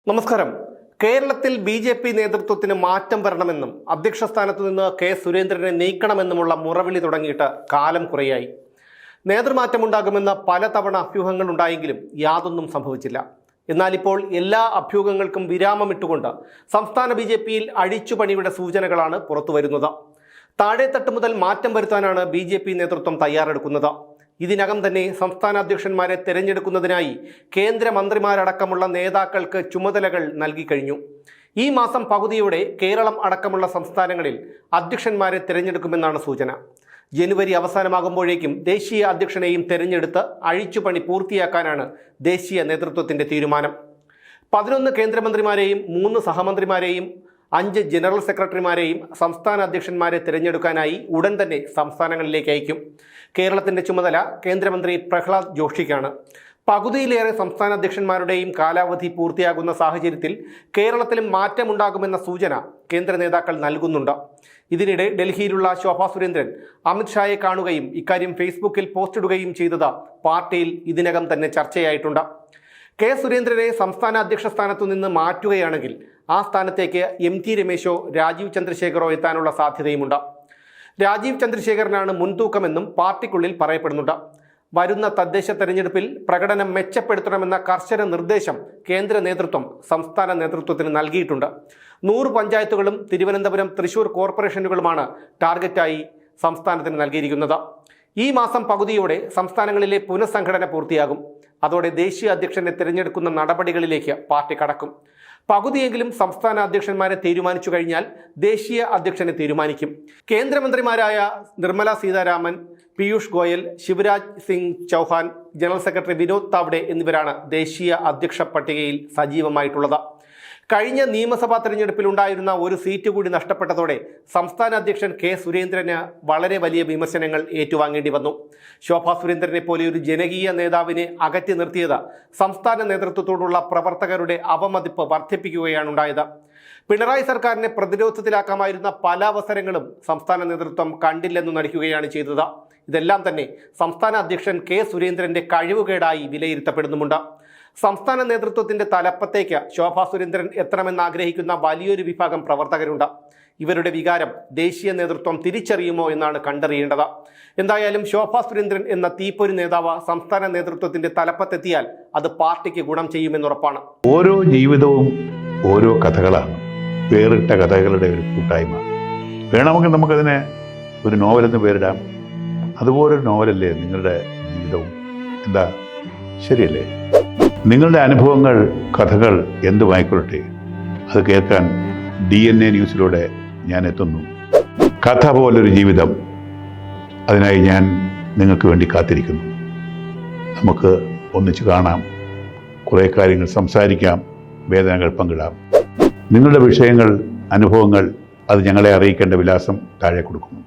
നമസ്കാരം. കേരളത്തിൽ ബി.ജെ.പി. നേതൃത്വത്തിന് മാറ്റം വരണമെന്നും അധ്യക്ഷ സ്ഥാനത്തു നിന്ന് കെ സുരേന്ദ്രനെ നീക്കണമെന്നുമുള്ള മുറവിളി തുടങ്ങിയിട്ട് കാലം കുറയായി. നേതൃമാറ്റമുണ്ടാകുമെന്ന പലതവണ അഭ്യൂഹങ്ങളുണ്ടായെങ്കിലും യാതൊന്നും സംഭവിച്ചില്ല. എന്നാൽ ഇപ്പോൾ എല്ലാ അഭ്യൂഹങ്ങൾക്കും വിരാമമിട്ടുകൊണ്ട് സംസ്ഥാന ബി.ജെ.പിയിൽ അഴിച്ചുപണിയുടെ സൂചനകളാണ് പുറത്തുവരുന്നത്. താഴെത്തട്ട് മുതൽ മാറ്റം വരുത്താനാണ് ബി.ജെ.പി. നേതൃത്വം തയ്യാറെടുക്കുന്നത്. ഇതിനകം തന്നെ സംസ്ഥാന അധ്യക്ഷന്മാരെ തെരഞ്ഞെടുക്കുന്നതിനായി കേന്ദ്രമന്ത്രിമാരടക്കമുള്ള നേതാക്കൾക്ക് ചുമതലകൾ നൽകിക്കഴിഞ്ഞു. ഈ മാസം പകുതിയോടെ കേരളം അടക്കമുള്ള സംസ്ഥാനങ്ങളിൽ അധ്യക്ഷന്മാരെ തിരഞ്ഞെടുക്കുമെന്നാണ് സൂചന. ജനുവരി അവസാനമാകുമ്പോഴേക്കും ദേശീയ അധ്യക്ഷനെയും തെരഞ്ഞെടുത്ത് അഴിച്ചുപണി പൂർത്തിയാക്കാനാണ് ദേശീയ നേതൃത്വത്തിൻ്റെ തീരുമാനം. 11 കേന്ദ്രമന്ത്രിമാരെയും 3 സഹമന്ത്രിമാരെയും 5 ജനറൽ സെക്രട്ടറിമാരെയും സംസ്ഥാന അധ്യക്ഷന്മാരെ തിരഞ്ഞെടുക്കാനായി ഉടൻ തന്നെ സംസ്ഥാനങ്ങളിലേക്ക് അയക്കും. കേരളത്തിൻ്റെ ചുമതല കേന്ദ്രമന്ത്രി പ്രഹ്ലാദ് ജോഷിക്കാണ്. പകുതിയിലേറെ സംസ്ഥാന അധ്യക്ഷന്മാരുടെയും കാലാവധി പൂർത്തിയാകുന്ന സാഹചര്യത്തിൽ കേരളത്തിലും മാറ്റമുണ്ടാകുമെന്ന സൂചന കേന്ദ്ര നേതാക്കൾ നൽകുന്നുണ്ട്. ഇതിനിടെ ഡൽഹിയിലുള്ള ശോഭാ സുരേന്ദ്രൻ അമിത്ഷായെ കാണുകയും ഇക്കാര്യം ഫേസ്ബുക്കിൽ പോസ്റ്റിടുകയും ചെയ്തത് പാർട്ടിയിൽ ഇതിനകം തന്നെ ചർച്ചയായിട്ടുണ്ട്. കെ സുരേന്ദ്രനെ സംസ്ഥാന അധ്യക്ഷ സ്ഥാനത്തു നിന്ന് മാറ്റുകയാണെങ്കിൽ ആ സ്ഥാനത്തേക്ക് M.T. രമേശോ രാജീവ് ചന്ദ്രശേഖറോ എത്താനുള്ള സാധ്യതയുമുണ്ട്. രാജീവ് ചന്ദ്രശേഖരനാണ് മുൻതൂക്കമെന്നും പാർട്ടിക്കുള്ളിൽ പറയപ്പെടുന്നുണ്ട്. വരുന്ന തദ്ദേശ തെരഞ്ഞെടുപ്പിൽ പ്രകടനം മെച്ചപ്പെടുത്തണമെന്ന കർശന നിർദ്ദേശം കേന്ദ്ര നേതൃത്വം സംസ്ഥാന നേതൃത്വത്തിന് നൽകിയിട്ടുണ്ട്. 100 പഞ്ചായത്തുകളും തിരുവനന്തപുരം, തൃശൂർ കോർപ്പറേഷനുകളുമാണ് ടാർഗറ്റായി സംസ്ഥാനത്തിന് നൽകിയിരിക്കുന്നത്. ഈ മാസം പകുതിയോടെ സംസ്ഥാനങ്ങളിലെ പുനഃസംഘടന പൂർത്തിയാകും. അതോടെ ദേശീയ അധ്യക്ഷനെ തിരഞ്ഞെടുക്കുന്ന നടപടികളിലേക്ക് പാർട്ടി കടക്കും. പകുതിയെങ്കിലും സംസ്ഥാന അധ്യക്ഷന്മാരെ തീരുമാനിച്ചു കഴിഞ്ഞാൽ ദേശീയ അധ്യക്ഷനെ തീരുമാനിക്കും. കേന്ദ്രമന്ത്രിമാരായ നിർമ്മല സീതാരാമൻ, പീയൂഷ് ഗോയൽ, ശിവരാജ് സിംഗ് ചൗഹാൻ, ജനറൽ സെക്രട്ടറി വിനോദ് താവ്ഡെ എന്നിവരാണ് ദേശീയ അധ്യക്ഷ പട്ടികയിൽ സജീവമായിട്ടുള്ളത്. കഴിഞ്ഞ നിയമസഭാ തെരഞ്ഞെടുപ്പിലുണ്ടായിരുന്ന ഒരു സീറ്റ് കൂടി നഷ്ടപ്പെട്ടതോടെ സംസ്ഥാന അധ്യക്ഷൻ കെ സുരേന്ദ്രന് വളരെ വലിയ വിമർശനങ്ങൾ ഏറ്റുവാങ്ങേണ്ടി വന്നു. ശോഭാ സുരേന്ദ്രനെ പോലെ ഒരു ജനകീയ നേതാവിനെ അകറ്റി നിർത്തിയത് സംസ്ഥാന നേതൃത്വത്തോടുള്ള പ്രവർത്തകരുടെ അവമതിപ്പ് വർദ്ധിപ്പിക്കുകയാണുണ്ടായത്. പിണറായി സർക്കാരിനെ പ്രതിരോധത്തിലാക്കാമായിരുന്ന പല അവസരങ്ങളും സംസ്ഥാന നേതൃത്വം കണ്ടില്ലെന്നു നടിക്കുകയാണ് ചെയ്തത്. ഇതെല്ലാം തന്നെ സംസ്ഥാന അധ്യക്ഷൻ കെ സുരേന്ദ്രന്റെ കഴിവുകേടായി വിലയിരുത്തപ്പെടുന്നുമുണ്ട്. സംസ്ഥാന നേതൃത്വത്തിന്റെ തലപ്പത്തേക്ക് ശോഭാ സുരേന്ദ്രൻ എത്തണമെന്നാഗ്രഹിക്കുന്ന വലിയൊരു വിഭാഗം പ്രവർത്തകരുണ്ട്. ഇവരുടെ വികാരം ദേശീയ നേതൃത്വം തിരിച്ചറിയുമോ എന്നാണ് കണ്ടറിയേണ്ടത്. എന്തായാലും ശോഭാ സുരേന്ദ്രൻ എന്ന തീപ്പൊരി നേതാവ് സംസ്ഥാന നേതൃത്വത്തിന്റെ തലപ്പത്തെത്തിയാൽ അത് പാർട്ടിക്ക് ഗുണം ചെയ്യുമെന്നുറപ്പാണ്. ഓരോ ജീവിതവും ഓരോ കഥകളാണ്, വേറിട്ട കഥകളുടെ ഒരു കൂട്ടായ്മ. വേണമെങ്കിൽ നമുക്കതിനെ ഒരു നോവലെന്ന് പേരിടാം. അതുപോലൊരു നോവലല്ലേ നിങ്ങളുടെ ജീവിതവും? എന്താ, ശരിയല്ലേ? നിങ്ങളുടെ അനുഭവങ്ങൾ, കഥകൾ എന്തുമായിക്കൊള്ളട്ടെ, അത് കേൾക്കാൻ DNA ന്യൂസിലൂടെ ഞാൻ എത്തുന്നു. കഥ പോലൊരു ജീവിതം, അതിനായി ഞാൻ നിങ്ങൾക്ക് വേണ്ടി കാത്തിരിക്കുന്നു. നമുക്ക് ഒന്നിച്ച് കാണാം, കുറേ കാര്യങ്ങൾ സംസാരിക്കാം, വേദനകൾ പങ്കിടാം. നിങ്ങളുടെ വിഷയങ്ങൾ, അനുഭവങ്ങൾ അത് ഞങ്ങളെ അറിയിക്കേണ്ട വിലാസം താഴെ കൊടുക്കുന്നു.